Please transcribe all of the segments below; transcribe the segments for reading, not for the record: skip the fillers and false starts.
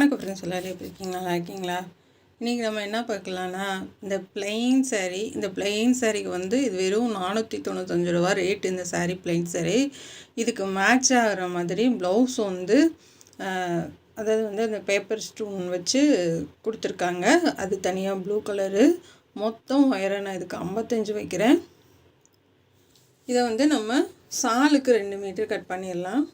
வணக்கம் ஃப்ரெண்ட்ஸ், எல்லோரும் எப்படி இருக்கீங்களா? நல்லா இருக்கீங்களா? இன்றைக்கி நம்ம என்ன பார்க்கலான்னா, இந்த பிளெயின் சாரீக்கு வந்து இது வெறும் 495 ரூபா ரேட். இந்த சாரீ பிளெயின் சாரீ இதுக்கு மேட்ச் ஆகிற மாதிரி ப்ளவுஸ் வந்து அதாவது வந்து அந்த பேப்பர் ஸ்டோன் வச்சு கொடுத்துருக்காங்க. அது தனியாக ப்ளூ கலரு. மொத்தம் ஒயரை நான் இதுக்கு 55 வைக்கிறேன். இதை வந்து நம்ம சாலுக்கு 2 மீட்டர் கட் பண்ணிடலாம்.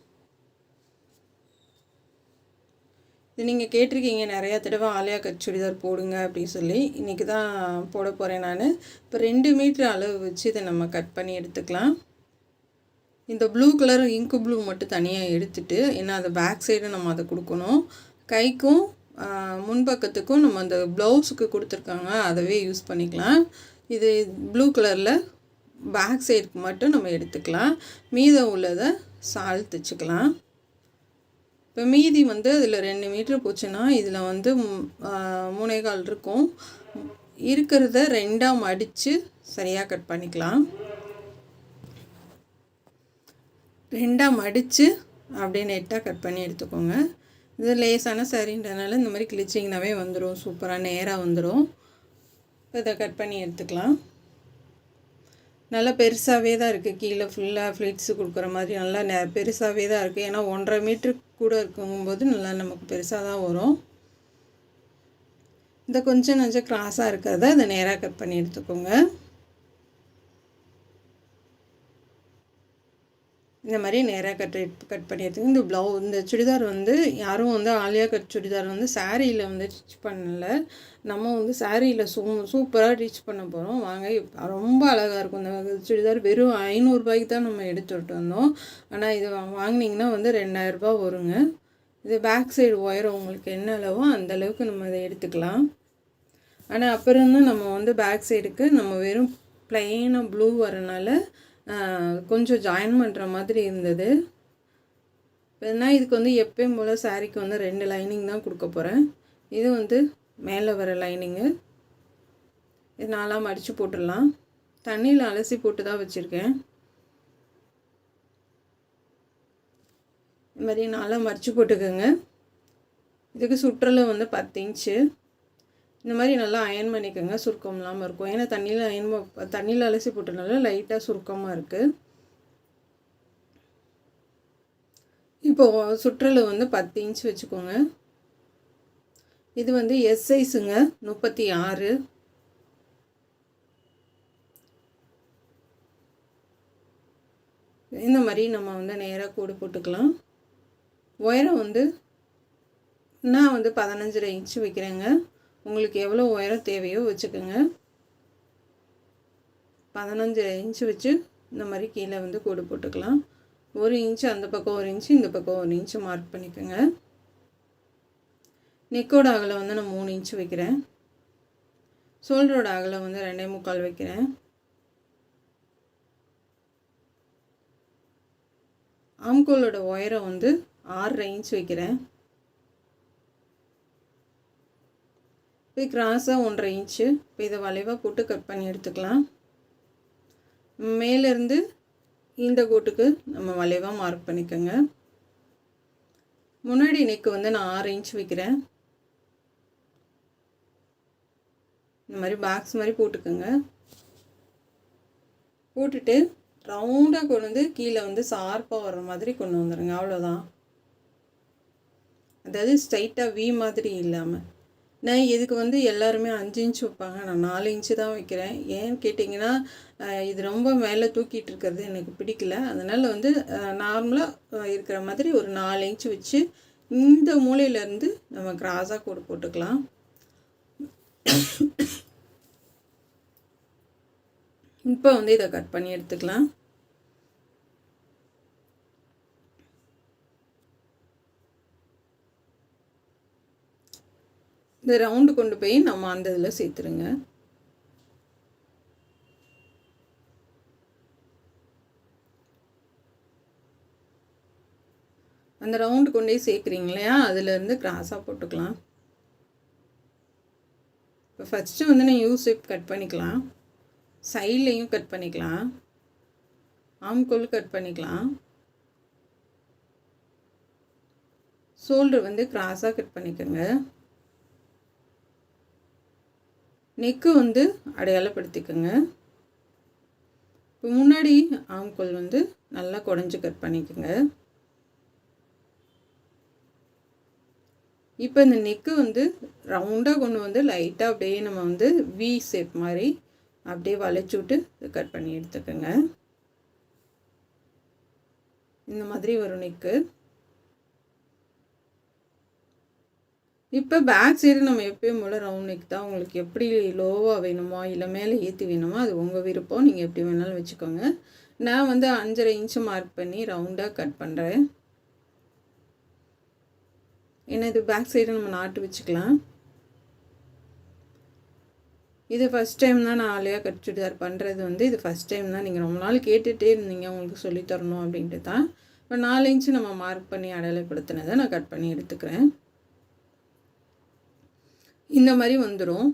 இது நீங்கள் கேட்டிருக்கீங்க நிறையா தடவை ஆலியா கட் சுடிதார் போடுங்க அப்படின்னு சொல்லி. இன்றைக்கி தான் போட போகிறேன் நான். இப்போ 2 மீட்டர் அளவு வச்சு இதை நம்ம கட் பண்ணி எடுத்துக்கலாம். இந்த ப்ளூ கலர் இங்கு ப்ளூ மட்டும் தனியாக எடுத்துட்டு, ஏன்னா அந்த பேக் சைடு நம்ம அதை கொடுக்கணும். கைக்கும் முன்பக்கத்துக்கும் நம்ம அந்த ப்ளவுஸுக்கு கொடுத்துருக்காங்க, அதவே யூஸ் பண்ணிக்கலாம். இது ப்ளூ கலரில் பேக் சைடுக்கு மட்டும் நம்ம எடுத்துக்கலாம். மீதம் உள்ளதை சால் தைச்சிக்கலாம். இப்போ மீதி வந்து அதில் 2 மீட்டர் போச்சுன்னா இதில் வந்து 3.25 இருக்கும். இருக்கிறத 2ஆக மடித்து சரியாக கட் பண்ணிக்கலாம். 2ஆக மடித்து அப்படியே நெட்டாக கட் பண்ணி எடுத்துக்கோங்க. இது லேசான சரின்றனால இந்த மாதிரி கிழிச்சிங்கனாவே வந்துடும், சூப்பராக நேராக வந்துடும். இதை கட் பண்ணி எடுத்துக்கலாம். நல்லா பெருசாகவே தான் இருக்குது. கீழே ஃபுல்லாக ஃப்ளிட்ஸு கொடுக்குற மாதிரி நல்லா பெருசாகவே தான் இருக்குது. ஏன்னா 1.5 மீட்ரு கூட இருக்கும்போது நல்லா நமக்கு பெருசாக தான் வரும். இந்த கொஞ்சம் கிராஸாக இருக்கிறத அதை நேராக கட் பண்ணி எடுத்துக்கோங்க. இந்த மாதிரி நேராக கட் பண்ணி எடுத்துக்கோங்க. இந்த சுடிதார் வந்து யாரும் வந்து ஆலியா கட் சுடிதார் வந்து சாரியில் வந்து ஸ்டிச் பண்ணலை. நம்ம வந்து சாரியில் சூப்பராக ஸ்டிச் பண்ண போகிறோம். வாங்க, ரொம்ப அழகாக இருக்கும். இந்த சுடிதார் வெறும் 500 ரூபாய்க்கு தான் நம்ம எடுத்துகிட்டு வந்தோம். ஆனால் இது வாங்கினீங்கன்னா வந்து 2000 ரூபா வருங்க. இது பேக் சைடு ஒயர் உங்களுக்கு என்ன அளவோ அந்த அளவுக்கு நம்ம இதை எடுத்துக்கலாம். ஆனால் அப்புறம் தான் நம்ம வந்து பேக் சைடுக்கு நம்ம வெறும் ப்ளைனாக ப்ளூ வரனால கொஞ்சம் ஜாயின் பண்ணுற மாதிரி இருந்தது. ஏன்னா இதுக்கு வந்து எப்பயும் போல் சாரீக்கு வந்து 2 லைனிங் தான் கொடுக்க போகிறேன். இது வந்து மேலே வர லைனிங்கு. இது 4ஆக மடித்து போட்டுடலாம். தண்ணியில் அலசி போட்டு தான் வச்சுருக்கேன். இது மாதிரி 4ஆக மடித்து போட்டுக்கோங்க. இதுக்கு சுற்றளவு வந்து 10 இன்ச்சு. இந்த மாதிரி நல்லா அயன் பண்ணிக்கோங்க, சுருக்கம் இல்லாமல் இருக்கும். ஏன்னா தண்ணியில் அலசி போட்டனால லைட்டாக சுருக்கமாக இருக்குது. இப்போது சுற்றளவு வந்து 10 இன்ச் வச்சுக்கோங்க. இது வந்து எஸ் சைஸுங்க, 36. இந்த மாதிரி நம்ம வந்து நேராக கோடு போட்டுக்கலாம். உயரம் வந்து நான் வந்து 15.5 இன்ச்சு வைக்கிறேங்க. உங்களுக்கு எவ்வளோ உயரம் தேவையோ வச்சுக்கோங்க. 15.5 இன்ச்சு வச்சு இந்த மாதிரி கீழே வந்து கோடு போட்டுக்கலாம். 1 இன்ச்சு அந்த பக்கம் 1 இன்ச்சு, இந்த பக்கம் 1 இன்ச்சு மார்க் பண்ணிக்கோங்க. நெக்கோட அகலம் வந்து நான் 3 இன்ச்சு வைக்கிறேன். ஷோல்டரோட அகலம் வந்து 2.25 வைக்கிறேன். ஆம்கோலோட உயரம் வந்து 6.5 இன்ச் வைக்கிறேன். இப்போ கிராஸாக 1.5 இன்ச்சு. இப்போ இதை வளைவாக போட்டு கட் பண்ணி எடுத்துக்கலாம். மேலேருந்து இந்த கோட்டுக்கு நம்ம வளைவாக மார்க் பண்ணிக்கோங்க. முன்னாடி நெக்கு வந்து நான் 6 இன்ச் வைக்கிறேன். இந்த மாதிரி பாக்ஸ் மாதிரி போட்டுக்கோங்க. போட்டுட்டு ரவுண்டாக கொண்டு வந்து கீழே வந்து ஷார்ப்பாக வர்ற மாதிரி கொண்டு வந்துடுங்க. அவ்வளோதான். அதாவது ஸ்ட்ரைட்டாக வி மாதிரி இல்லாமல். நான் இதுக்கு வந்து எல்லாருமே 5 இன்ச் வைப்பாங்க, நான் 4 இன்ச்சு தான் வைக்கிறேன். ஏன்னு கேட்டிங்கன்னா இது ரொம்ப மேலே தூக்கிட்டு இருக்கிறது எனக்கு பிடிக்கல. அதனால் வந்து நார்மலாக இருக்கிற மாதிரி ஒரு 4 இன்ச்சு வச்சு இந்த மூலையிலேருந்து நம்ம கிராஸாக கோடு போட்டுக்கலாம். இப்போ வந்து இதை கட் பண்ணி எடுத்துக்கலாம். இந்த ரவுண்டு கொண்டு போய் நம்ம அந்த இதில் சேர்த்துருங்க. அந்த ரவுண்டு கொண்டு போய் சேர்க்குறீங்க இல்லையா, அதிலேருந்து கிராஸாக போட்டுக்கலாம். இப்போ ஃபஸ்ட்டு வந்து நான் யூ ஷேப் கட் பண்ணிக்கலாம். சைட்லேயும் கட் பண்ணிக்கலாம். ஆம்கோல் கட் பண்ணிக்கலாம். ஷோல்டர் வந்து கிராஸாக கட் பண்ணிக்கோங்க. நெக்கு வந்து அடையாளப்படுத்திக்கோங்க. இப்போ முன்னாடி ஆம்கோல் வந்து நல்லா குடஞ்சி கட் பண்ணிக்கோங்க. இப்போ இந்த நெக்கு வந்து ரவுண்டாக கொண்டு வந்து லைட்டாக அப்படியே நம்ம வந்து வி ஷேப் மாதிரி அப்படியே வளைச்சி விட்டு கட் பண்ணி எடுத்துக்கோங்க. இந்த மாதிரி வரும் நெக்கு. இப்போ பேக் சைடு நம்ம எப்பயும் போல் ரவுண்ட் நெக் தான். உங்களுக்கு எப்படி லோவாக வேணுமோ இல்லை மேலே ஏற்றி வேணுமோ அது உங்கள் விருப்பம். நீங்கள் எப்படி வேணாலும் வச்சுக்கோங்க. நான் வந்து 5.5 இன்ச்சு மார்க் பண்ணி ரவுண்டாக கட் பண்ணுறேன். ஏன்னா இது பேக் சைடு நம்ம நாட்டு வச்சுக்கலாம். இது ஃபஸ்ட் டைம் தான் நான் ஆலியா கட் சுடிதார் பண்ணுறது வந்து இது ஃபஸ்ட் டைம் தான். நீங்கள் ரொம்ப நாள் கேட்டுகிட்டே இருந்தீங்க உங்களுக்கு சொல்லித்தரணும் அப்படின்ட்டு தான். இப்போ 4 இன்ச்சு நம்ம மார்க் பண்ணி அடையாளப்படுத்தினதை நான் கட் பண்ணி எடுத்துக்கிறேன். இந்த மாதிரி வந்துடும்.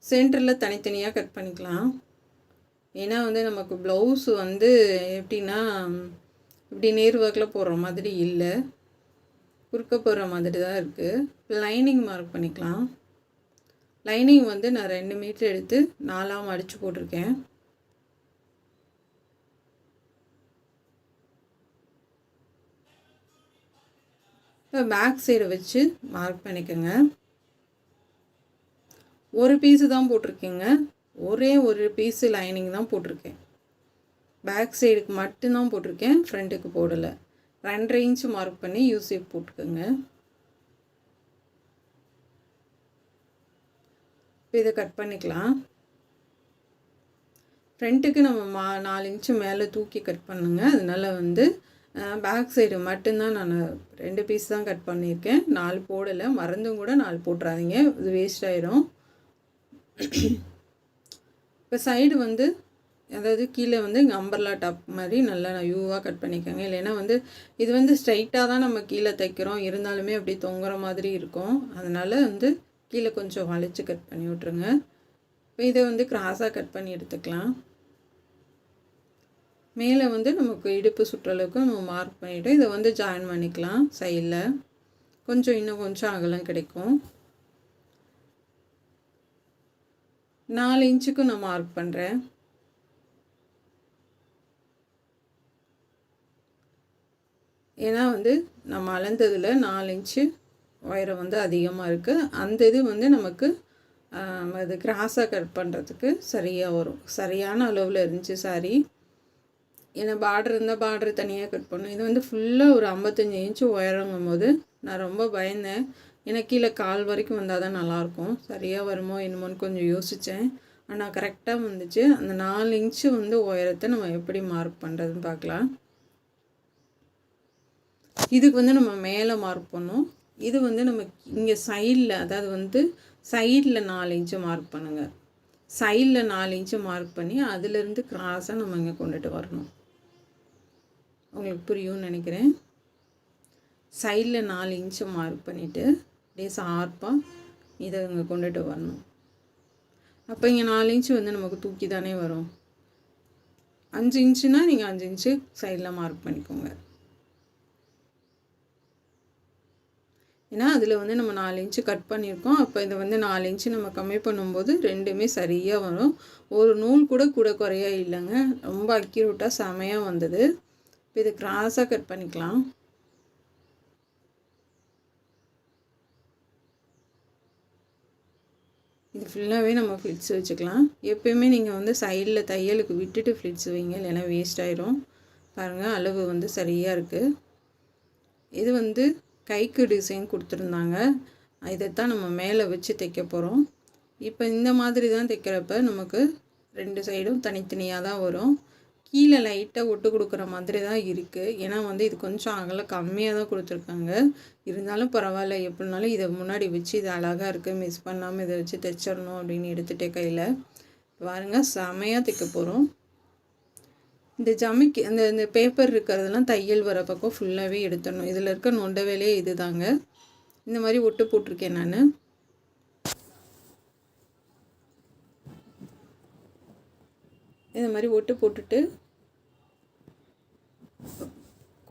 சென்டரில் தனித்தனியாக கட் பண்ணிக்கலாம். ஏன்னா வந்து நமக்கு ப்ளவுஸு வந்து எப்படின்னா இப்படி நேர் ஒர்க்கில் போடுற மாதிரி இல்லை, குறுக்க போடுற மாதிரி தான் இருக்குது. லைனிங் மார்க் பண்ணிக்கலாம். லைனிங் வந்து நான் 2 மீட்டர் எடுத்து 4ஆக மடித்து போட்டிருக்கேன். இப்போ பேக் சைடை வச்சு மார்க் பண்ணிக்கோங்க. ஒரு பீஸு தான் போட்டிருக்கேங்க. ஒரே ஒரு பீஸு லைனிங் தான் போட்டிருக்கேன். பேக் சைடுக்கு மட்டும்தான் போட்டிருக்கேன், ஃப்ரண்ட்டுக்கு போடலை. 2.5 இன்ச்சு மார்க் பண்ணி யூசேப் போட்டுக்கோங்க. இப்போ இதை கட் பண்ணிக்கலாம். ஃப்ரண்ட்டுக்கு நம்ம 4 இன்ச்சு மேலே தூக்கி கட் பண்ணுங்க. அதனால் வந்து பேக் சைடு மட்டும்தான் நான் 2 பீஸ் தான் கட் பண்ணியிருக்கேன். 4 போடலை. மறந்தும் கூட 4 போட்டுறாதீங்க, இது வேஸ்ட் ஆகிடும். இப்போ சைடு வந்து அதாவது கீழே வந்து இங்கே அம்பர்லா டாப் மாதிரி நல்லா யூவாக கட் பண்ணிக்கோங்க. இல்லைன்னா வந்து இது வந்து ஸ்ட்ரைட்டாக தான் நம்ம கீழே தைக்கிறோம், இருந்தாலுமே அப்படி தொங்குற மாதிரி இருக்கும். அதனால் வந்து கீழே கொஞ்சம் வளைச்சி கட் பண்ணி விட்ருங்க. இப்போ இதை வந்து கிராஸாக கட் பண்ணி எடுத்துக்கலாம். மேலே வந்து நமக்கு இடுப்பு சுற்றளவுக்கு நம்ம மார்க் பண்ணிவிட்டு இதை வந்து ஜாயின் பண்ணிக்கலாம். சைடில் இன்னும் கொஞ்சம் அகலம் கிடைக்கும். 4 இன்ச்சுக்கு நான் மார்க் பண்ணுறேன். ஏன்னா வந்து நம்ம அளந்ததில் 4 இன்ச்சு உயரம் வந்து அதிகமாக இருக்குது. அந்த இது வந்து நமக்கு அது கிராஸாக கட் பண்ணுறதுக்கு சரியாக வரும். சரியான அளவில் இருந்துச்சு சாரி. ஏன்னா பார்டர் இருந்தால் பார்டர் தனியாக கட் பண்ணும். இது வந்து ஃபுல்லாக ஒரு 55 இன்ச்சு உயரங்கும் போது நான் ரொம்ப பயந்தேன். ஏன்னா கீழே கால் வரைக்கும் வந்தால் தான் நல்லாயிருக்கும். சரியாக வருமோ என்னமோன்னு கொஞ்சம் யோசித்தேன். ஆனால் கரெக்டாக வந்துச்சு. அந்த 4 இன்ச்சு வந்து உயரத்தை நம்ம எப்படி மார்க் பண்ணுறதுன்னு பார்க்கலாம். இதுக்கு வந்து நம்ம மேலே மார்க் பண்ணோம். இது வந்து நம்ம இங்கே சைடில், அதாவது வந்து சைடில் 4 இன்ச்சு மார்க் பண்ணுங்கள். சைடில் 4 இன்ச்சு மார்க் பண்ணி அதிலேருந்து கிராஸாக நம்ம இங்கே கொண்டுட்டு வரணும். உங்களுக்கு புரியும்னு நினைக்கிறேன். சைடில் 4 இன்ச்சு மார்க் பண்ணிவிட்டு அப்படியே ஷார்ப்பாக இதை இங்கே கொண்டுட்டு வரணும். அப்போ இங்கே 4 இன்ச்சு வந்து நமக்கு தூக்கி தானே வரும். 5 இன்ச்சுனால் நீங்கள் 5 இன்ச்சு சைடில் மார்க் பண்ணிக்கோங்க. ஏன்னா அதில் வந்து நம்ம 4 இன்ச்சு கட் பண்ணியிருக்கோம். அப்போ இதை வந்து 4 இன்ச்சு நம்ம கம்மி பண்ணும்போது ரெண்டுமே சரியாக வரும். ஒரு நூல் கூட குறையா இல்லைங்க. ரொம்ப அக்யூரேட்டாக செமையாக வந்தது. இப்போ இதை கிராஸாக கட் பண்ணிக்கலாம். இது ஃபுல்லாகவே நம்ம ஃப்ளிட்ஸ் வச்சுக்கலாம். எப்போயுமே நீங்கள் வந்து சைடில் தையலுக்கு விட்டுட்டு ஃப்ளிட்ஸ் வைங்க, இல்லைன்னா வேஸ்ட் ஆகிடும். பாருங்கள், அளவு வந்து சரியாக இருக்குது. இது வந்து கைக்கு டிசைன் கொடுத்துருந்தாங்க. இதைத்தான் நம்ம மேலே வச்சு தைக்க போகிறோம். இப்போ இந்த மாதிரி தான் தைக்கிறப்ப நமக்கு 2 சைடும் தனித்தனியாக தான் வரும். கீழே லைட்டாக ஒட்டு கொடுக்குற மாதிரி தான் இருக்குது. ஏன்னா வந்து இது கொஞ்சம் அகலம் கம்மியாக தான் கொடுத்துருக்காங்க. இருந்தாலும் பரவாயில்ல, எப்படினாலும் இதை முன்னாடி வச்சு இது அழகாக இருக்குது, மிஸ் பண்ணாமல் இதை வச்சு தைச்சிடணும் அப்படின்னு எடுத்துகிட்டே கையில் பாருங்கள், செமையாக தைக்க போகிறோம். இந்த ஜமிக்கு இந்த பேப்பர் இருக்கிறதெல்லாம் தையல் வர பக்கம் ஃபுல்லாகவே எடுத்துடணும். இதில் இருக்க நொண்ட வேலையே இது தாங்க. இந்த மாதிரி ஒட்டு போட்டிருக்கேன் நான். இந்த மாதிரி ஒட்டு போட்டுட்டு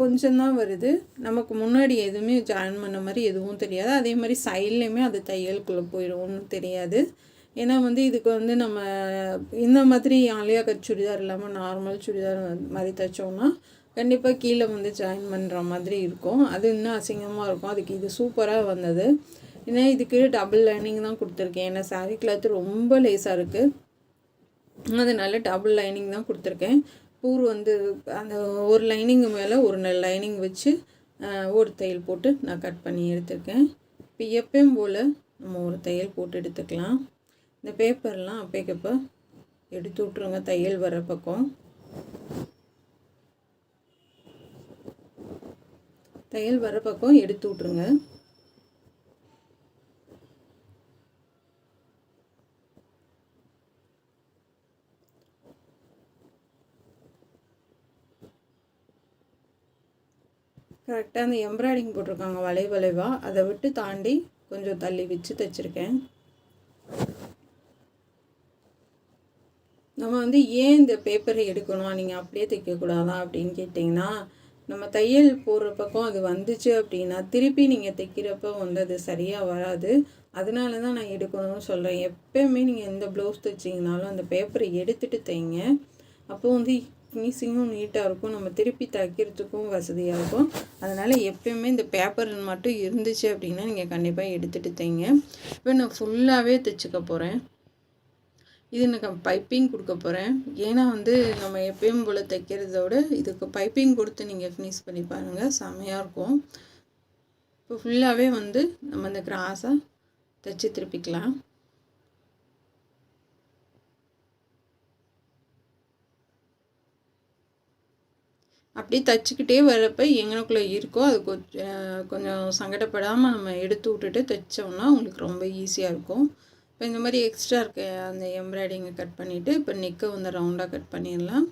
கொஞ்சம் தான் வருது. நமக்கு முன்னாடி எதுவுமே ஜாயின் பண்ண மாதிரி எதுவும் தெரியாது. அதே மாதிரி சைட்லேயுமே அது தையலுக்குள்ளே போயிடும், ஒன்றும் தெரியாது. ஏன்னா வந்து இதுக்கு வந்து நம்ம இந்த மாதிரி ஆலியா கட் சுடிதார் இல்லாமல் நார்மல் சுடிதார் மாதிரி தைச்சோம்னா கண்டிப்பாக கீழே வந்து ஜாயின் பண்ணுற மாதிரி இருக்கும். அது இன்னும் அசிங்கமாக இருக்கும். அதுக்கு இது சூப்பராக வந்தது. ஏன்னா இதுக்கு டபுள் லைனிங் தான் கொடுத்துருக்கேன். ஏன்னா சாரீ கிளாத்து ரொம்ப லேஸாக இருக்குது, அதனால டபுள் லைனிங் தான் கொடுத்துருக்கேன். பூர் வந்து அந்த ஒரு லைனிங்கு மேலே ஒரு லைனிங் வச்சு ஒரு தையல் போட்டு நான் கட் பண்ணி எடுத்துருக்கேன். இப்போ எப்பயும் போல் நம்ம ஒரு தையல் போட்டு எடுத்துக்கலாம். இந்த பேப்பர்லாம் அப்போக்கப்போ எடுத்து விட்ருங்க தையல் வர பக்கம். தையல் வர பக்கம் எடுத்து விட்ருங்க. கரெக்டாக அந்த எம்ப்ராய்டிங் போட்டிருக்காங்க வளைவாக, அதை விட்டு தாண்டி கொஞ்சம் தள்ளி வச்சு தைச்சிருக்கேன். நம்ம வந்து ஏன் இந்த பேப்பரை எடுக்கணும், நீங்கள் அப்படியே தைக்கக்கூடாதா அப்படின்னு கேட்டிங்கன்னா, நம்ம தையல் போடுற பக்கம் அது வந்துச்சு அப்படின்னா திருப்பி நீங்கள் தைக்கிறப்ப வந்து அது சரியாக வராது. அதனால தான் நான் எடுக்கணும்னு சொல்கிறேன். எப்போயுமே நீங்கள் எந்த ப்ளவுஸ் தைச்சிங்கனாலும் அந்த பேப்பரை எடுத்துகிட்டு தைங்க. அப்போது வந்து ஃபினிஷிங்கும் நீட்டாக இருக்கும், நம்ம திருப்பி தைக்கிறதுக்கும் வசதியாக இருக்கும். அதனால் எப்போயுமே இந்த பேப்பர் மட்டும் இருந்துச்சு அப்படின்னா நீங்கள் கண்டிப்பாக எடுத்துகிட்டு தைங்க. இப்போ நான் ஃபுல்லாகவே தைச்சிக்க போகிறேன். இது நான் பைப்பிங் கொடுக்க போகிறேன். ஏன்னா வந்து நம்ம எப்பயும் போல் தைக்கிறதோட இதுக்கு பைப்பிங் கொடுத்து நீங்கள் ஃபினிஷ் பண்ணி பாருங்கள், செம்மையாக இருக்கும். இப்போ ஃபுல்லாகவே வந்து நம்ம இந்த கிராஸாக தைச்சி திருப்பிக்கலாம். அப்படியே தைச்சிக்கிட்டே வரப்போ எங்கனக்குள்ளே இருக்கோ அது கொஞ்சம் சங்கடப்படாமல் நம்ம எடுத்து விட்டுட்டு தைச்சோம்னா உங்களுக்கு ரொம்ப ஈஸியாக இருக்கும். இப்போ இந்த மாதிரி எக்ஸ்ட்ரா இருக்க அந்த எம்ப்ராய்டிங்கை கட் பண்ணிவிட்டு இப்போ நெக்கை வந்து ரவுண்டாக கட் பண்ணிடலாம்.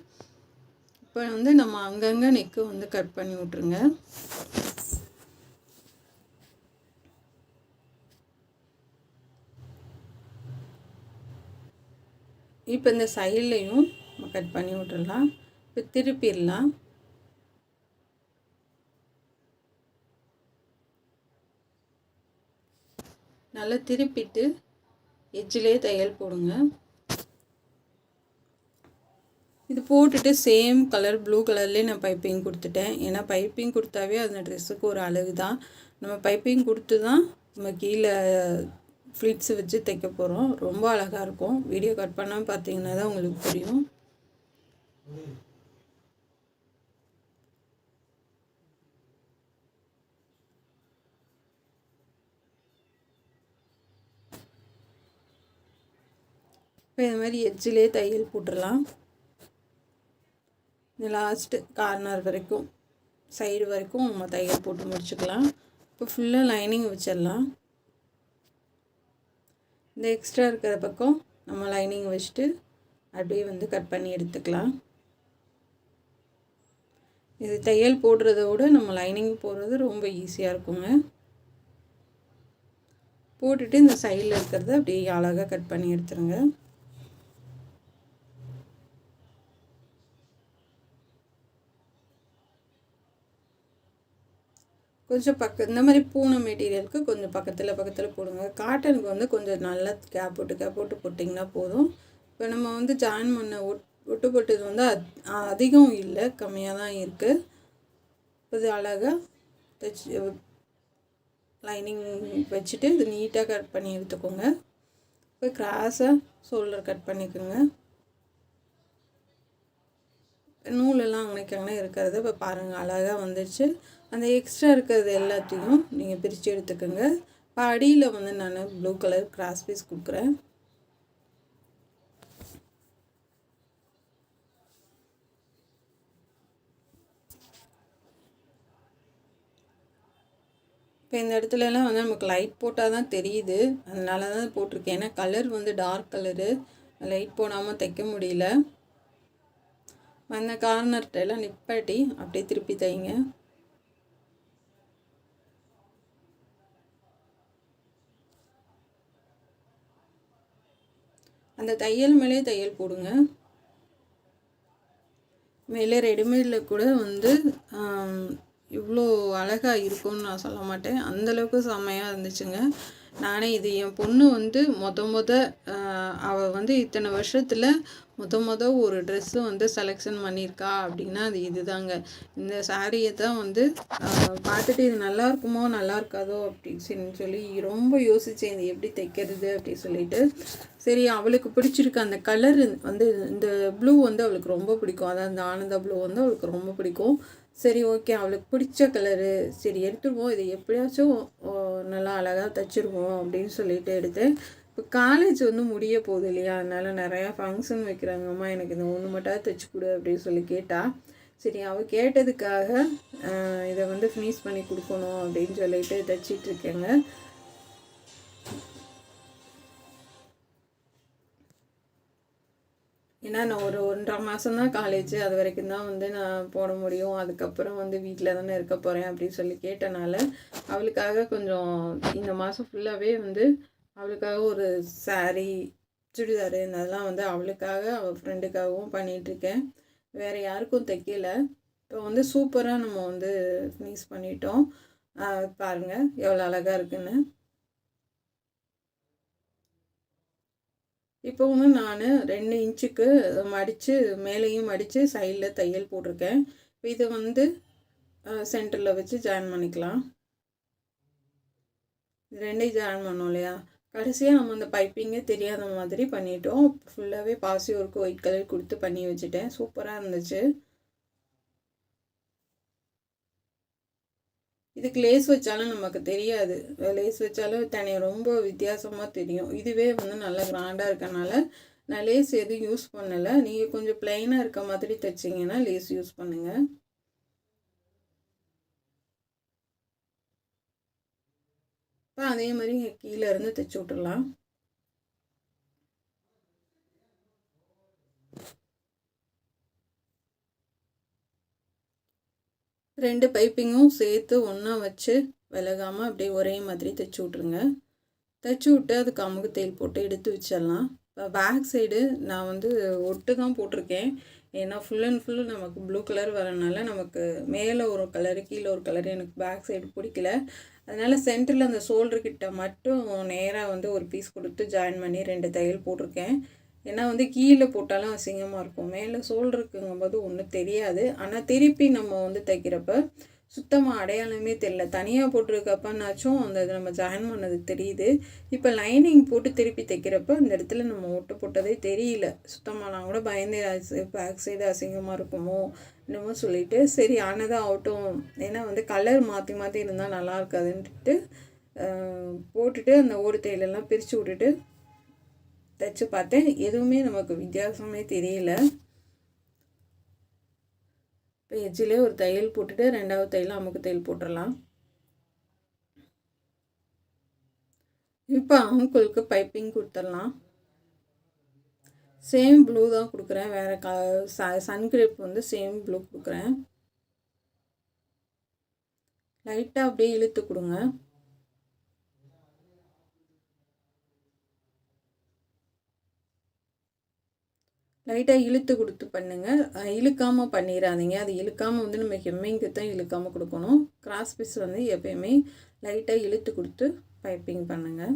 இப்போ வந்து நம்ம அங்கங்கே நெக்கு வந்து கட் பண்ணி விட்ருங்க. இப்போ இந்த சைட்லேயும் நம்ம கட் பண்ணி விட்டுடலாம். இப்போ திருப்பிடலாம். நல்லா திருப்பிட்டு எட்ஜிலே தையல் போடுங்க. இது போட்டுட்டு சேம் கலர் ப்ளூ கலர்லேயே நான் பைப்பிங் கொடுத்துட்டேன். ஏன்னா பைப்பிங் கொடுத்தாவே அந்த ட்ரெஸ்ஸுக்கு ஒரு அழகு தான். நம்ம பைப்பிங் கொடுத்து தான் நம்ம கீழே ஃப்ளிட்ஸ் வச்சு தைக்க போகிறோம். ரொம்ப அழகாக இருக்கும். வீடியோ கட் பண்ணாமல் பார்த்தீங்கன்னா தான் உங்களுக்கு புரியும். இப்போ இந்த மாதிரி எட்ஜிலே தையல் போட்டுடலாம். இந்த லாஸ்ட்டு கார்னர் வரைக்கும் சைடு வரைக்கும் நம்ம தையல் போட்டு முடிச்சுக்கலாம். இப்போ ஃபுல்லாக லைனிங் வச்சிடலாம். இந்த எக்ஸ்ட்ரா இருக்கிற பக்கம் நம்ம லைனிங் வச்சுட்டு அப்படியே வந்து கட் பண்ணி எடுத்துக்கலாம். இது தையல் போடுறத விட நம்ம லைனிங் போடுறது ரொம்ப ஈஸியாக இருக்குங்க. போட்டுட்டு இந்த சைடில் இருக்கிறத அப்படியே அழகாக கட் பண்ணி எடுத்துருங்க. கொஞ்சம் இந்த மாதிரி பூனை மெட்டீரியலுக்கு கொஞ்சம் பக்கத்தில் போடுங்க. காட்டனுக்கு வந்து கொஞ்சம் நல்லா கேப் போட்டு போட்டிங்கன்னா போதும். இப்போ நம்ம வந்து ஜாயின் பண்ண ஒட்டு போட்டது வந்து அதிகம் இல்லை, கம்மியாக தான் இருக்குது. இது அழகாக தைச்சி லைனிங் வச்சுட்டு இது நீட்டாக கட் பண்ணி எடுத்துக்கோங்க. இப்போ கிராஸாக ஷோல்டர் கட் பண்ணிக்கோங்க. நூலெல்லாம் அங்கனைக்கு இருக்கிறது இப்போ பாருங்கள் அழகாக வந்துடுச்சு. அந்த எக்ஸ்ட்ரா இருக்கிறது எல்லாத்தையும் நீங்கள் பிரித்து எடுத்துக்கோங்க. இப்போ அடியில் வந்து நான் ப்ளூ கலர் கிராஸ் பீஸ் கொடுக்குறேன். இப்போ இந்த இடத்துலலாம் வந்து நமக்கு லைட் போட்டால் தான் தெரியுது, அதனால தான் போட்டிருக்கேன். ஏன்னா கலர் வந்து டார்க் கலரு, லைட் போடாமல் தைக்க முடியல. அந்த கார்னர்கிட்ட எல்லாம் நிப்பாட்டி அப்படியே திருப்பி தைங்க. அந்த தையல் மேலே தையல் போடுங்க. மேலே ரெடிமேடில் கூட வந்து இவ்வளோ அழகாக இருக்கும்னு நான் சொல்ல மாட்டேன். அந்தளவுக்கு செம்மையாக இருந்துச்சுங்க. நானே இது என் பொண்ணு வந்து அவள் வந்து இத்தனை வருஷத்தில் ஒரு ட்ரெஸ்ஸு வந்து செலெக்ஷன் பண்ணியிருக்கா அப்படின்னா அது இதுதாங்க. இந்த சாரியை தான் வந்து பார்த்துட்டு இது நல்லா இருக்குமோ நல்லா இருக்காதோ அப்படின்னு சொல்லி ரொம்ப யோசித்தேன், இது எப்படி தைக்கிறது அப்படி சொல்லிட்டு. சரி, அவளுக்கு பிடிச்சிருக்கு அந்த கலர் வந்து இந்த ப்ளூ வந்து அவளுக்கு ரொம்ப பிடிக்கும். அதாவது இந்த ஆனந்தா ப்ளூ வந்து அவளுக்கு ரொம்ப பிடிக்கும். சரி, ஓகே, அவளுக்கு பிடிச்ச கலரு, சரி எடுத்துருவோம், இதை எப்படியாச்சும் நல்லா அழகாக தைச்சிருவோம் அப்படின்னு சொல்லிட்டு எடுத்தேன். இப்போ காலேஜ் வந்து முடிய போகுது இல்லையா, அதனால் நிறையா ஃபங்க்ஷன் வைக்கிறாங்கம்மா, எனக்கு இந்த ஒன்று மட்டும் தைச்சி கொடு அப்படின்னு சொல்லி கேட்டால், சரி அவள் கேட்டதுக்காக இதை வந்து ஃபினிஷ் பண்ணி கொடுக்கணும் அப்படின்னு சொல்லிட்டு தைச்சிட்ருக்கேங்க. ஏன்னா நான் ஒரு 1.5 மாதம் தான் காலேஜ், அது வரைக்கும் தான் வந்து நான் போட முடியும். அதுக்கப்புறம் வந்து வீட்டில் தானே இருக்க போகிறேன் அப்படின்னு சொல்லி கேட்டனால அவளுக்காக கொஞ்சம் இந்த மாதம் ஃபுல்லாகவே வந்து அவளுக்காக ஒரு சாரீ, சுடிதாரு இதெல்லாம் வந்து அவளுக்காக அவள் ஃப்ரெண்டுக்காகவும் பண்ணிகிட்ருக்கேன். வேறு யாருக்கும் தைக்கல. இப்போ வந்து சூப்பராக நம்ம வந்து ஃபினிஷ் பண்ணிட்டோம். பாருங்கள் எவ்வளோ அழகாக இருக்குன்னு. இப்போ வந்து நான் 2 இன்ச்சுக்கு மடித்து மேலேயும் மடித்து சைடில் தையல் போட்டிருக்கேன். இப்போ இதை வந்து சென்டரில் வச்சு ஜாயின் பண்ணிக்கலாம். இது 2ஐயும் ஜாயின் பண்ணோம் இல்லையா, கடைசியாக நம்ம அந்த பைப்பிங்கே தெரியாத மாதிரி பண்ணிட்டோம். ஃபுல்லாகவே பாசி ஒர்க்கு ஒயிட் கலர் கொடுத்து பண்ணி வச்சுட்டேன். சூப்பராக இருந்துச்சு. இதுக்கு லேஸ் வச்சாலும் நமக்கு தெரியாது, லேஸ் வச்சாலும் ரொம்ப வித்தியாசமாக தெரியும். இதுவே வந்து நல்லா கிராண்டாக இருக்கனால நான் லேஸ் எதுவும் யூஸ் பண்ணலை. நீங்கள் கொஞ்சம் ப்ளைனாக இருக்க மாதிரி தைச்சிங்கன்னா லேஸ் யூஸ் பண்ணுங்கள். இப்போ அதே மாதிரி கீழே இருந்து தைச்சி விட்டுடலாம். ரெண்டு பைப்பிங்கும் சேர்த்து ஒன்றா வச்சு விலகாமல் அப்படியே ஒரே மாதிரி தைச்சி விட்ருங்க. தைச்சி விட்டு அதுக்கு அமுகு தையல் போட்டு எடுத்து வச்சிடலாம். இப்போ பேக் சைடு நான் வந்து ஒட்டு தான் போட்டிருக்கேன். ஏன்னா ஃபுல் அண்ட் ஃபுல்லு நமக்கு ப்ளூ கலர் வரனால நமக்கு மேலே ஒரு கலரு கீழே ஒரு கலரு எனக்கு பேக் சைடு பிடிக்கல. அதனால் சென்டரில் அந்த ஷோல்டர்கிட்ட மட்டும் நேராக வந்து ஒரு பீஸ் கொடுத்து ஜாயின் பண்ணி 2 தையல் போட்டிருக்கேன். ஏன்னா வந்து கீழே போட்டாலும் அசிங்கமாக இருக்கும், மேலே ஷோல்டருக்குங்கும்போது ஒன்றும் தெரியாது. ஆனால் திருப்பி நம்ம வந்து தைக்கிறப்ப சுத்தமாக அடையாளமே தெரியல. தனியாக போட்டிருக்கப்பனாச்சும் அந்த இது நம்ம ஜாயின் பண்ணது தெரியுது. இப்போ லைனிங் போட்டு திருப்பி தைக்கிறப்ப அந்த இடத்துல நம்ம ஒட்டு போட்டதே தெரியல. சுத்தமாக நான் கூட பயந்தே பேக் சைடு அசிங்கமாக இருக்குமோ என்னமோ சொல்லிவிட்டு சரி ஆனதாக ஆகட்டும், ஏன்னா வந்து கலர் மாற்றி மாற்றி இருந்தால் நல்லா இருக்காதுன்ட்டு போட்டுட்டு அந்த ஓடு தையலெல்லாம் பிரித்து விட்டுட்டு தைச்சி பார்த்தேன். எதுவுமே நமக்கு வித்தியாசமே தெரியல. இப்போ எஜ்ஜிலே ஒரு தையல் போட்டுட்டு 2வது தையல் அமுக்கு தையல் போட்டுடலாம். இப்போ அமுக்குளுக்கு பைப்பிங் கொடுத்துடலாம். சேம் ப்ளூ தான் கொடுக்குறேன், வேறு சன் கிரேப் வந்து சேம் ப்ளூ கொடுக்குறேன். லைட்டாக அப்படியே இழுத்து கொடுங்க. லைட்டாக இழுத்து கொடுத்து பண்ணுங்கள், இழுக்காமல் பண்ணிடாதீங்க. அது இழுக்காமல் வந்து நம்ம ஹெம்மிங்க்கு தான் இழுக்காமல் கொடுக்கணும். கிராஸ் பீஸ் வந்து எப்பயுமே லைட்டாக இழுத்து கொடுத்து பைப்பிங் பண்ணுங்கள்.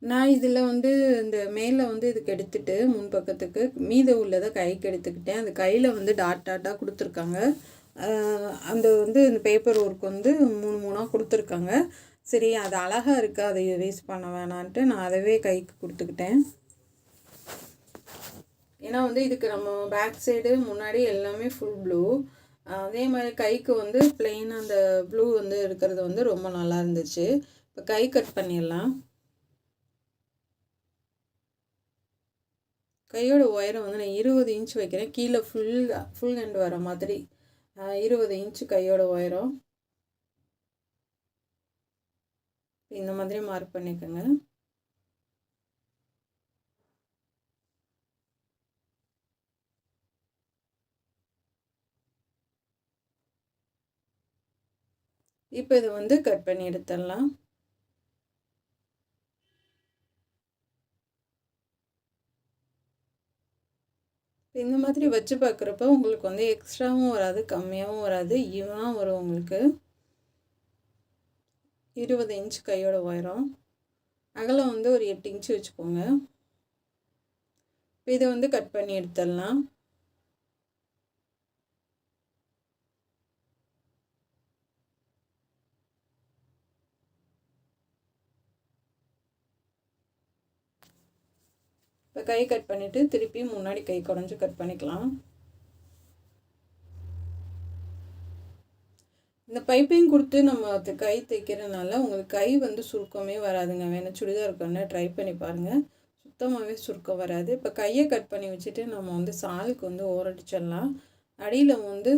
நான் இதில் வந்து இந்த மேலே வந்து இதுக்கு எடுத்துகிட்டு முன்பக்கத்துக்கு மீத உள்ளதை கைக்கு எடுத்துக்கிட்டேன். அந்த கையில் வந்து டாட்டாக கொடுத்துருக்காங்க. அந்த வந்து இந்த பேப்பர் ஒர்க் வந்து 3 கொடுத்துருக்காங்க. சரி அது அழகாக இருக்குது, அதை வேஸ்ட் பண்ண வேணான்ட்டு நான் அதவே கைக்கு கொடுத்துக்கிட்டேன். ஏன்னா வந்து இதுக்கு நம்ம பேக் சைடு முன்னாடி எல்லாமே ஃபுல் ப்ளூ, அதே மாதிரி கைக்கு வந்து பிளெயினாக அந்த ப்ளூ வந்து இருக்கிறது வந்து ரொம்ப நல்லா இருந்துச்சு. இப்போ கை கட் பண்ணிடலாம். கையோட உயரம் வந்து நான் 20 இன்ச் வைக்கிறேன். கீழே ஃபுல் ஹேண்ட் வர மாதிரி 20 இன்ச்சு கையோட உயரம். இந்த மாதிரி மார்க் பண்ணிக்கோங்க. இப்போ இதை வந்து கட் பண்ணி எடுத்துடலாம். இந்த மாதிரி வச்சு பார்க்குறப்ப உங்களுக்கு வந்து எக்ஸ்ட்ராவும் வராது, கம்மியாகவும் வராது, ஈவனாக வரும் உங்களுக்கு. 20 இன்ச் கையோட உயரம், அகலம் வந்து ஒரு 8 இன்ச்சு வச்சுக்கோங்க. இப்போ இதை வந்து கட் பண்ணி எடுத்துடலாம். இப்போ கை கட் பண்ணிவிட்டு திருப்பி முன்னாடி கை குறைஞ்சி கட் பண்ணிக்கலாம். இந்த பைப்பிங் கொடுத்து நம்ம அது கை தைக்கிறதுனால உங்களுக்கு கை வந்து சுருக்கமே வராதுங்க. வேணால் சுடிதார் இருக்கோன்னா ட்ரை பண்ணி பாருங்கள், சுத்தமாகவே சுருக்கம் வராது. இப்போ கையை கட் பண்ணி வச்சுட்டு நம்ம வந்து சாலுக்கு வந்து ஓரடிச்சிடலாம். அடியில் வந்து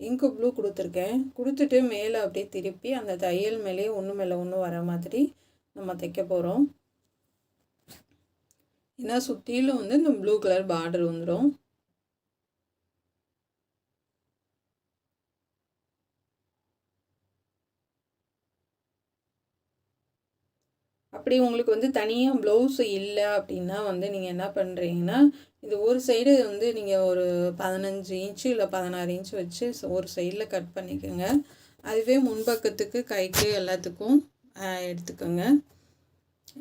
இங்கு ப்ளூ கொடுத்துருக்கேன், கொடுத்துட்டு மேலே அப்படியே திருப்பி அந்த தையல் மேலேயே ஒன்று மேலே ஒன்று வர மாதிரி நம்ம தைக்க போகிறோம். ஏன்னா சுற்றிலும் வந்து இந்த ப்ளூ கலர் பார்டர் வந்துடும். அப்படி உங்களுக்கு வந்து தனியாக ப்ளவுஸ் இல்லை அப்படின்னா வந்து நீங்கள் என்ன பண்ணுறீங்கன்னா, இது ஒரு சைடு வந்து நீங்கள் ஒரு 15 இன்ச்சு இல்லை 16 இன்ச்சு வச்சு ஒரு சைடில் கட் பண்ணிக்கோங்க. அதுவே முன்பக்கத்துக்கு கைக்கு எல்லாத்துக்கும் எடுத்துக்கோங்க.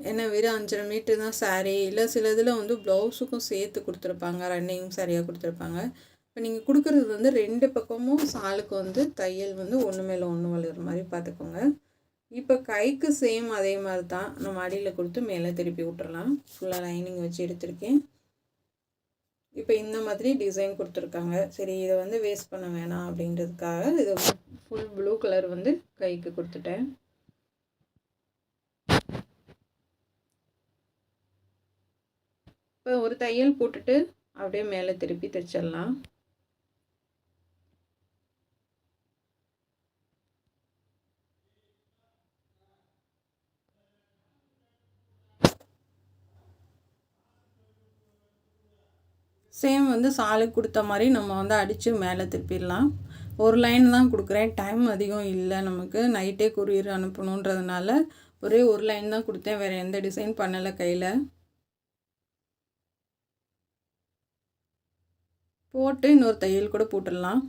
ஏன்னா வெறும் 5.5 மீட்டர் தான் சாரீ, இல்லை சில இதில் வந்து ப்ளவுஸுக்கும் சேர்த்து கொடுத்துருப்பாங்க, ரன்னிங் சரியாக கொடுத்துருப்பாங்க. இப்போ நீங்கள் கொடுக்குறது வந்து 2 பக்கமும் சாலுக்கு வந்து தையல் வந்து ஒன்று மேலே ஒன்று வளர்கிற மாதிரி பார்த்துக்கோங்க. இப்போ கைக்கு சேம் அதே மாதிரி தான் நம்ம அடியில் கொடுத்து மேலே திருப்பி விட்டுறலாம். ஃபுல்லாக லைனிங் வச்சு எடுத்திருக்கேன். இப்போ இந்த மாதிரி டிசைன் கொடுத்துருக்காங்க. சரி, இதை வந்து வேஸ்ட் பண்ண வேணாம் அப்படின்றதுக்காக இதை ஃபுல் ப்ளூ கலர் வந்து கைக்கு கொடுத்துட்டேன். இப்போ ஒரு தையல் போட்டுட்டு அப்படியே மேலே திருப்பி தைச்சிடலாம். சேம் வந்து சாலுக்கு கொடுத்த மாதிரி நம்ம வந்து அடித்து மேலே திருப்பிடலாம். ஒரு லைன் தான் கொடுக்குறேன், டைம் அதிகம் இல்லை நமக்கு, நைட்டே கொரியர் அனுப்பணுன்றதுனால ஒரே ஒரு லைன் தான் கொடுத்தேன், வேறு எந்த டிசைன் பண்ணலை கையில். போட்டு இன்னொரு தையல் கூட போட்டுடலாம்.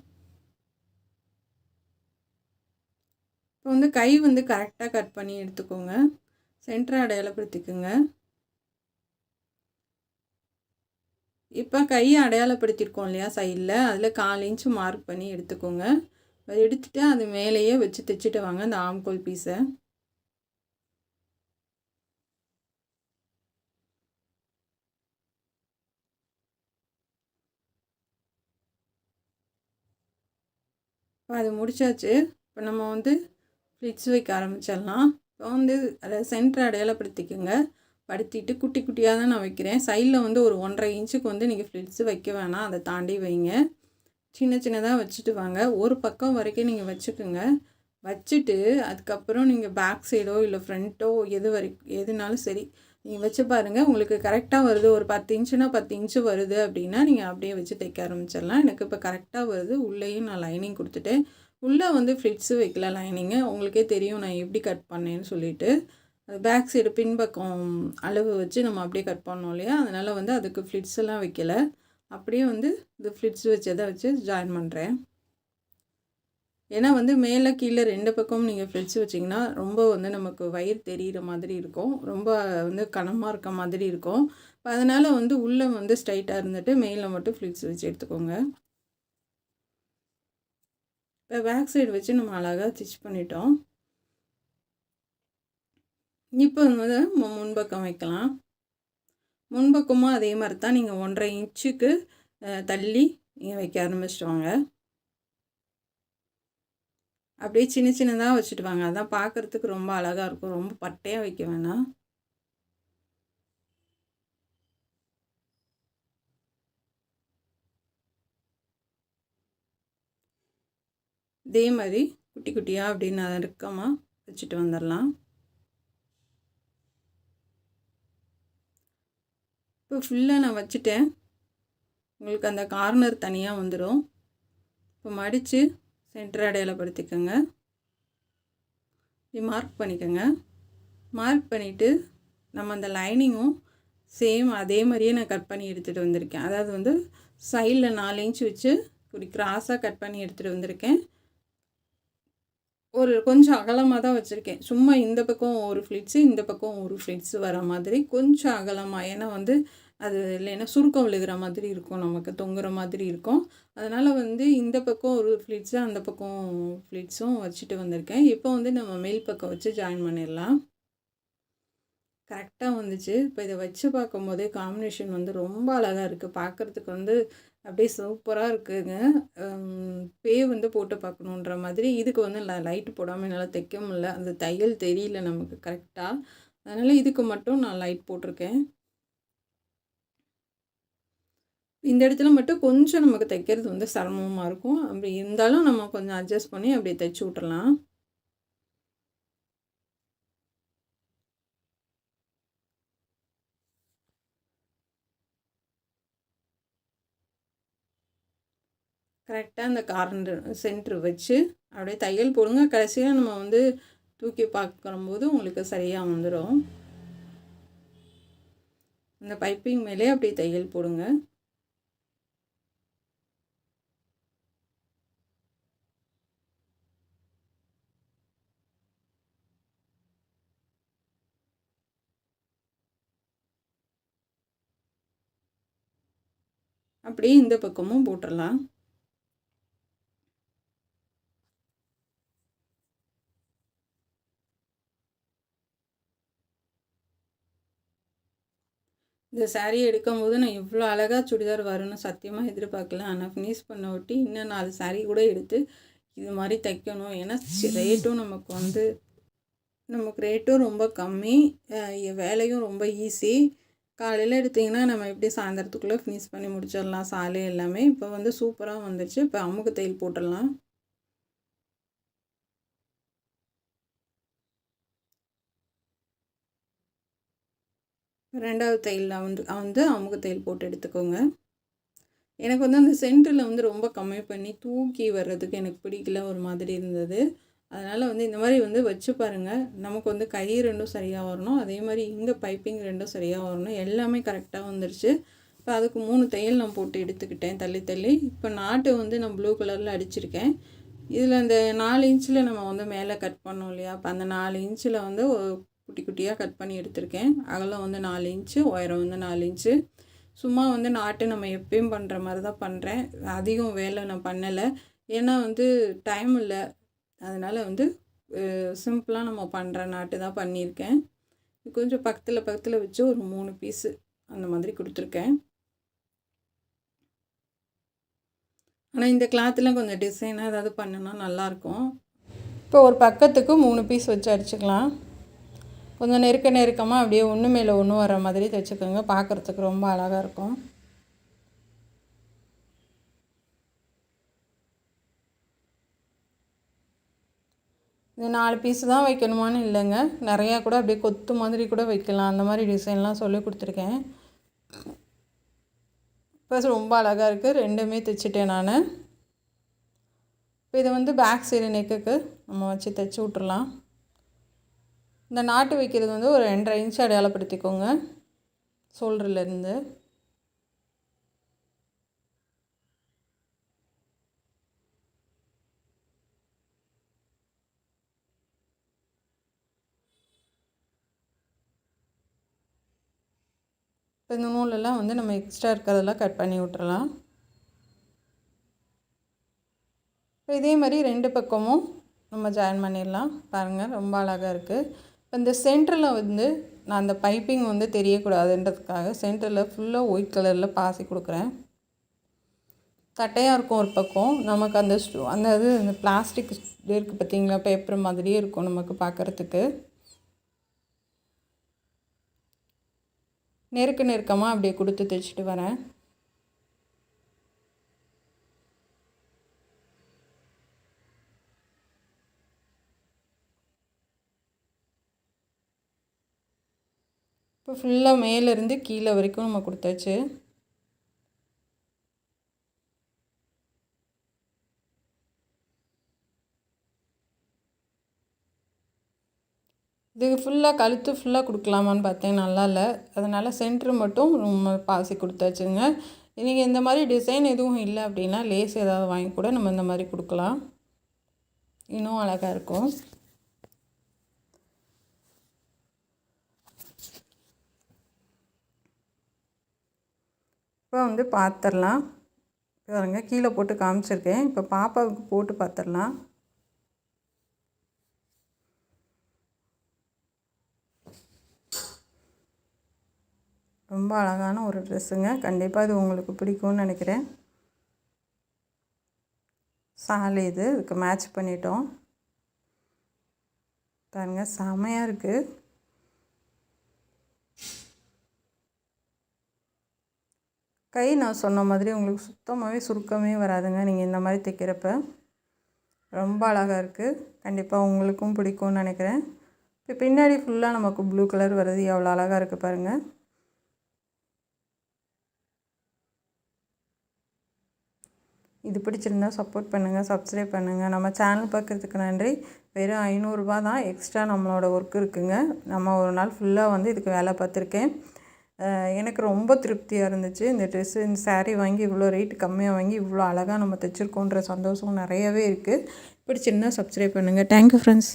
இப்போ வந்து கை வந்து கரெக்டாக கட் பண்ணி எடுத்துக்கோங்க, சென்டரை அடையாளப்படுத்திக்கோங்க. இப்போ கையை அடையாளப்படுத்தியிருக்கோம் இல்லையா சைடில், அதில் 1/4 இன்ச்சு மார்க் பண்ணி எடுத்துக்கோங்க. எடுத்துகிட்டு அது மேலேயே வச்சு தைச்சிட்டு வாங்க அந்த ஆம்கோல் பீஸை. இப்போ அது முடிச்சாச்சு. இப்போ நம்ம வந்து ஃப்ளிட்ஸ் வைக்க ஆரம்பிச்சிடலாம். இப்போ வந்து அதை சென்டரை அடையாளப்படுத்திக்கோங்க. படுத்திட்டு குட்டி குட்டியாக தான் நான் வைக்கிறேன். சைடில் வந்து ஒரு 1.5 இன்ச்சுக்கு வந்து நீங்கள் ஃப்ளிட்ஸு வைக்க வேணாம், அதை தாண்டி வைங்க. சின்ன சின்னதாக வச்சுட்டு வாங்க. ஒரு பக்கம் வரைக்கும் நீங்கள் வச்சுக்கோங்க. வச்சுட்டு அதுக்கப்புறம் நீங்கள் பேக் சைடோ இல்லை ஃப்ரண்ட்டோ எதுனாலும் சரி நீங்கள் வச்சு பாருங்கள். உங்களுக்கு கரெக்டாக வருது, ஒரு 10 இன்ச்சுனா 10 இன்ச்சு வருது அப்படின்னா நீங்கள் அப்படியே வச்சு தைக்க ஆரம்பிச்சிடலாம். எனக்கு இப்போ கரெக்டாக வருது. உள்ளேயும் நான் லைனிங் கொடுத்துட்டேன். உள்ளே வந்து ஃப்ளிட்ஸு வைக்கல, லைனிங்கு உங்களுக்கே தெரியும் நான் எப்படி கட் பண்ணேன்னு சொல்லிவிட்டு. அது பேக் சைடு பின்பக்கம் அளவு வச்சு நம்ம அப்படியே கட் பண்ணோம் இல்லையா, அதனால் வந்து அதுக்கு ஃப்ளிட்ஸ் எல்லாம் வைக்கலை, அப்படியே வந்து இது ஃப்ளிட்ஸ் வச்சதை வச்சு ஜாயின் பண்ணுறேன். ஏன்னா வந்து மேலே கீழே 2 பக்கமும் நீங்கள் ஃப்ளிட்ஸ் வச்சிங்கன்னா ரொம்ப வந்து நமக்கு வயிறு தெரிகிற மாதிரி இருக்கும், ரொம்ப வந்து கனமாக இருக்க மாதிரி இருக்கும். அதனால் வந்து உள்ளே வந்து ஸ்ட்ரைட்டாக இருந்துட்டு மேலே மட்டும் ஃப்ளிட்ஸ் வச்சு எடுத்துக்கோங்க. இப்போ பேக் சைடு வச்சு நம்ம அழகாக ஸ்டிச் பண்ணிட்டோம். இப்போ வந்து முன்பக்கம் வைக்கலாம். முன்பக்கமும் அதே மாதிரி தான், நீங்கள் 1.5 இன்ச்சுக்கு தள்ளி நீங்கள் வைக்க ஆரம்பிச்சிட்டு வாங்க. அப்படியே சின்ன சின்னதாக வச்சுட்டு வாங்க, அதான் பார்க்குறதுக்கு ரொம்ப அழகாக இருக்கும். ரொம்ப பட்டையாக வைக்க வேணாம். இதே மாதிரி குட்டி குட்டியாக அப்படின்னு நறுக்கமாக வச்சுட்டு வந்துடலாம். இப்போ ஃபுல்லாக நான் வச்சுட்டேன். உங்களுக்கு அந்த கார்னர் தனியாக வந்துடும். இப்போ மடித்து சென்டர் அடையாளப்படுத்திக்கோங்க. இப்படி மார்க் பண்ணிக்கோங்க. மார்க் பண்ணிவிட்டு நம்ம அந்த லைனிங்கும் சேம் அதே மாதிரியே நான் கட் பண்ணி எடுத்துகிட்டு வந்திருக்கேன். அதாவது வந்து சைடில் 4 இன்ச் வச்சு இப்படி கிராஸாக கட் பண்ணி எடுத்துகிட்டு வந்திருக்கேன். ஒரு கொஞ்சம் அகலமாக தான் வச்சுருக்கேன். சும்மா இந்த பக்கம் ஒரு ஃப்ளிட்ஸு, இந்த பக்கம் ஒரு ஃப்ளிட்ஸு வர மாதிரி கொஞ்சம் அகலமாக. ஏன்னா வந்து அது இல்லைன்னா சுருக்கம் விழுகிற மாதிரி இருக்கும், நமக்கு தொங்குற மாதிரி இருக்கும். அதனால் வந்து இந்த பக்கம் ஒரு ஃப்ளிட்ஸு, அந்த பக்கம் ஃப்ளிட்ஸும் வச்சுட்டு வந்திருக்கேன். இப்போ வந்து நம்ம மேல் பக்கம் வச்சு ஜாயின் பண்ணிடலாம். கரெக்டாக வந்துச்சு. இப்போ இதை வச்சு பார்க்கும்போதே காம்பினேஷன் வந்து ரொம்ப அழகாக இருக்குது. பார்க்குறதுக்கு வந்து அப்படியே சூப்பராக இருக்குங்க. வந்து போட்டு பார்க்கணுன்ற மாதிரி. இதுக்கு வந்து லைட்டு போடாமல் என்னால் தைக்க முடியல. அந்த தையல் தெரியல நமக்கு கரெக்டாக. அதனால் இதுக்கு மட்டும் நான் லைட் போட்டிருக்கேன். இந்த இடத்துல மட்டும் கொஞ்சம் நமக்கு தைக்கிறது வந்து சிரமமாக இருக்கும். அப்படி இருந்தாலும் நம்ம கொஞ்சம் அட்ஜஸ்ட் பண்ணி அப்படியே தைச்சி விட்றலாம். கரெக்டாக அந்த கார்னர் சென்ட்ரு வச்சு அப்படியே தையல் போடுங்க. கடைசியாக நம்ம வந்து தூக்கி பார்க்கும்போது உங்களுக்கு சரியாக வந்துடும். அந்த பைப்பிங் மேலே அப்படியே தையல் போடுங்க. அப்படியே இந்த பக்கமும் போட்டுடலாம். இந்த சாரீ எடுக்கும்போது நான் இவ்வளோ அழகாக சுடிதார் வரும்னு சத்தியமாக எதிர்பார்க்கல. ஆனால் ஃபினிஷ் பண்ண ஒட்டி இன்னும் 4 சாரீ கூட எடுத்து இது மாதிரி தைக்கணும். ஏன்னா ரேட்டும் நமக்கு ரேட்டும் ரொம்ப கம்மி, வேலையும் ரொம்ப ஈஸி. காலையில் எடுத்திங்கன்னா நம்ம எப்படி சாயந்தரத்துக்குள்ளே ஃபினிஷ் பண்ணி முடிச்சிடலாம் சாலை எல்லாமே. இப்போ வந்து சூப்பராக வந்துடுச்சு. இப்போ அமுக்கு தையல் போட்டுடலாம். ரெண்டாவது தையலில் வந்து அமுக்கு தையல் போட்டு எடுத்துக்கோங்க. எனக்கு வந்து அந்த சென்டரில் வந்து ரொம்ப கம்மி பண்ணி தூக்கி வர்றதுக்கு எனக்கு பிடிக்கல, ஒரு மாதிரி இருந்தது. அதனால் வந்து இந்த மாதிரி வந்து வச்சு பாருங்கள். நமக்கு வந்து கை ரெண்டும் சரியாக வரணும், அதே மாதிரி இந்த பைப்பிங் ரெண்டும் சரியாக வரணும். எல்லாமே கரெக்டாக வந்துருச்சு. இப்போ அதுக்கு 3 தையல் நான் போட்டு எடுத்துக்கிட்டேன் தள்ளி தள்ளி. இப்போ நாட்டு வந்து நான் ப்ளூ கலரில் அடிச்சிருக்கேன். இதில் அந்த 4 இன்ச்சில் நம்ம வந்து மேலே கட் பண்ணோம் இல்லையா, அப்போ அந்த 4 இன்ச்சில் வந்து குட்டி குட்டியாக கட் பண்ணி எடுத்திருக்கேன். அகலம் வந்து 4 இன்ச்சு, உயரம் வந்து 4 இன்ச்சு. சும்மா வந்து நாட்டு நம்ம எப்பயும் பண்ணுற மாதிரி தான் பண்ணுறேன். அதிகம் வேலை நான் பண்ணலை, ஏன்னா வந்து டைம் இல்லை. அதனால் வந்து சிம்பிளாக நம்ம பண்ணுற நாட்டு தான் பண்ணியிருக்கேன். கொஞ்சம் பக்கத்தில் பக்கத்தில் வச்சு ஒரு 3 பீஸு அந்த மாதிரி கொடுத்துருக்கேன். ஆனால் இந்த கிளாத்தில் கொஞ்சம் டிசைனாக ஏதாவது பண்ணுனா நல்லாயிருக்கும். இப்போ ஒரு பக்கத்துக்கு 3 பீஸ் வச்சு அடிச்சுக்கலாம். கொஞ்சம் நெருக்கமாக அப்படியே ஒன்று மேலே ஒன்று வர மாதிரி தைச்சிக்கோங்க. பார்க்குறதுக்கு ரொம்ப அழகாக இருக்கும். இது 4 பீஸு தான் வைக்கணுமான்னு இல்லைங்க, நிறையா கூட அப்படியே கொத்து மாதிரி கூட வைக்கலாம். அந்த மாதிரி டிசைன்லாம் சொல்லி கொடுத்துருக்கேன். இப்போ ரொம்ப அழகாக இருக்குது. ரெண்டுமே தைச்சிட்டேன் நான். இப்போ இதை வந்து பேக் சைடு நெக்குக்கு நம்ம வச்சு தைச்சி விட்றலாம். இந்த நாட்டு வைக்கிறது வந்து ஒரு 2.5 இன்ச் அடையாளப்படுத்திக்கோங்க ஷோல்டர்லேருந்து. இப்போ இந்த நூலெல்லாம் வந்து நம்ம எக்ஸ்ட்ரா இருக்கிறதெல்லாம் கட் பண்ணி விட்டுறலாம். இப்போ இதே மாதிரி 2 பக்கமும் நம்ம ஜாயின் பண்ணிடலாம். பாருங்கள் ரொம்ப அழகாக இருக்குது. இப்போ இந்த சென்டரில் வந்து நான் அந்த பைப்பிங் வந்து தெரியக்கூடாதுன்றதுக்காக சென்டரில் ஃபுல்லாக ஒயிட் கலரில் பாசி கொடுக்குறேன். தட்டையாக இருக்கும் ஒரு பக்கம். நமக்கு அந்த இது இந்த பிளாஸ்டிக் இருக்குது பார்த்திங்களா, பேப்பர் மாதிரியே இருக்கும் நமக்கு பார்க்குறதுக்கு. நெருக்கமாக அப்படியே கொடுத்து தைச்சிட்டு வரேன். இப்போ ஃபுல்லாக மேலேருந்து கீழே வரைக்கும் நம்ம கொடுத்தாச்சு. இதுக்கு ஃபுல்லாக கழுத்து ஃபுல்லாக கொடுக்கலாமான்னு பார்த்தேன், நல்லா இல்லை. அதனால் சென்ட்ரு மட்டும் பாசி கொடுத்தாச்சுங்க. நீங்கள் இந்த மாதிரி டிசைன் எதுவும் இல்லை அப்படின்னா லேஸ் ஏதாவது வாங்கி கூட நம்ம இந்த மாதிரி கொடுக்கலாம், இன்னும் அழகாக இருக்கும். இப்போ வந்து பார்த்துடலாம். பாருங்க, கீழே போட்டு காமிச்சிருக்கேன். இப்போ பாப்பாவுக்கு போட்டு பார்த்துடலாம். ரொம்ப அழகான ஒரு ட்ரெஸ்ஸுங்க. கண்டிப்பாக இது உங்களுக்கு பிடிக்கும்னு நினைக்கிறேன். சாலை இது, இதுக்கு மேட்ச் பண்ணிட்டோம். பாருங்க, செமையாக இருக்குது. கை நான் சொன்ன மாதிரி உங்களுக்கு சுத்தமாகவே சுருக்கமே வராதுங்க நீங்கள் இந்த மாதிரி தைக்கிறப்ப. ரொம்ப அழகாக இருக்குது. கண்டிப்பாக உங்களுக்கும் பிடிக்கும்னு நினைக்கிறேன். இப்போ பின்னாடி ஃபுல்லாக நமக்கு ப்ளூ கலர் வருது, எவ்வளோ அழகாக இருக்குது பாருங்கள். இது பிடிச்சிருந்தா சப்போர்ட் பண்ணுங்கள், சப்ஸ்கிரைப் பண்ணுங்கள். நம்ம சேனல் பார்க்குறதுக்கு நன்றி. வெறும் 500 ரூபா தான் எக்ஸ்ட்ரா நம்மளோட ஒர்க் இருக்குதுங்க. நம்ம ஒரு நாள் ஃபுல்லாக வந்து இதுக்கு வேலை பார்த்துருக்கேன். எனக்கு ரொம்ப திருப்தியாக இருந்துச்சு. இந்த ட்ரெஸ்ஸு, இந்த சாரீ வாங்கி இவ்வளோ ரேட்டு கம்மியாக வாங்கி இவ்வளோ அழகாக நம்ம தைச்சிருக்கோன்ற சந்தோஷம் நிறையவே இருக்குது. பிடிச்சிருந்தா சப்ஸ்கிரைப் பண்ணுங்கள். Thank you friends.